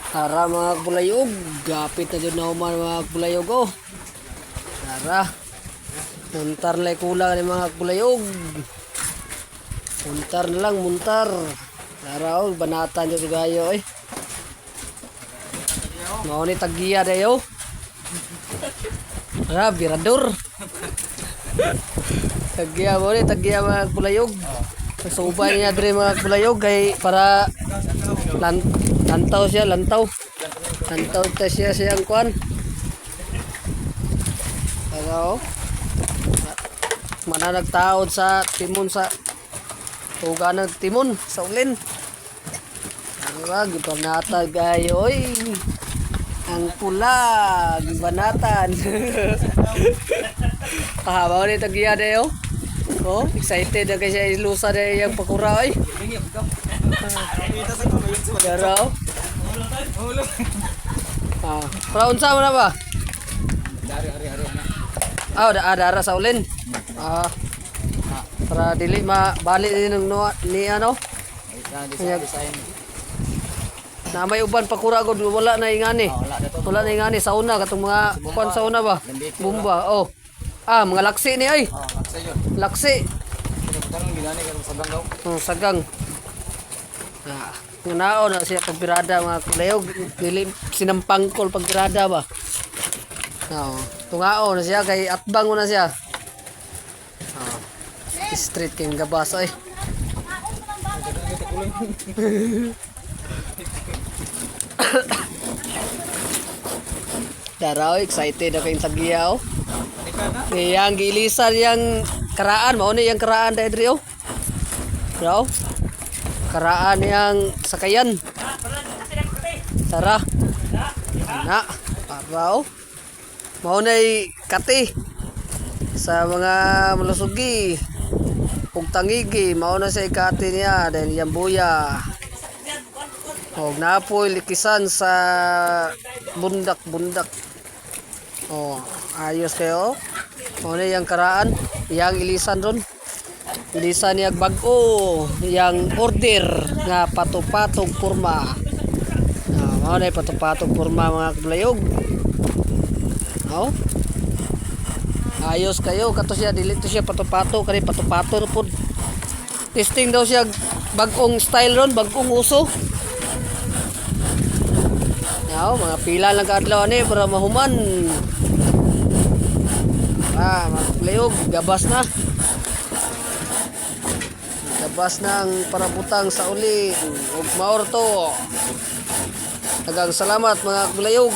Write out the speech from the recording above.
Tara mga bulayog, gapit na dyan na human mga bulayog oh. Tara, muntar lang kulang ni mga bulayog. Muntar na lang, muntar. Tara oh, banatan dyan si gayo eh. Mau ni tagiya dayo. Tara, birador. Tagiya mo ni, tagiya mga bulayog. Nasubay niya dre mga bulayog kay para lantaw siya, lantaw. Lantaw ta siya siyang kuan. Ano? Mana nagtaod sa timon sa tuga ng timon sa ulin. Ano gibanata gayo oy. Ang pula, gibanatan. Pahabaw ni tagiya dayo. Oh, excited na kasi siya ilusa na yung pakura oy. Garaw. Para unsa mo na ba? Dara sa ulin. Para dili mabalik din ng ni ano. Na may uban pakura gud wala na ingani. Wala na ingani sa una katong mga kuan sa una ba? Bumba. Oh. Mga laksi ni ay. Laksi. Sagang. Ngunao na siya pagbirada mga kulayog. Dili sinampangkol pagbirada ba. Tungao na siya kay atbang mo na siya. Street king gabas ay. Daraw excited na kayong tagiya oh. Yang giilisan yang karaan mao ni yang karaan dai diri oh. Bro. Karaan yang sakayan. Tara. Na, para oh. Mao nay kati sa mga malusugi. Ug tangigi mao na sa ikati niya dahil yang buya. Og napoy likisan sa bundak-bundak. Oh, ayos kayo. Mao na yang karaan, yang ilisan ron. Ilisan niya bag-o, yang order nga patupatog porma. Mao na patupatog porma mga kablayog. Oh. Ayos kayo kato siya dili to siya pato-pato kani pato-pato pod. Testing daw siya bag-ong style ron, bag-ong uso. Mga pila lang kaadlaw ni para mahuman. Maglayog, gabas na. Gabas na ang parabutang sa uli. Ug maor to. Daghang salamat mga kulayog.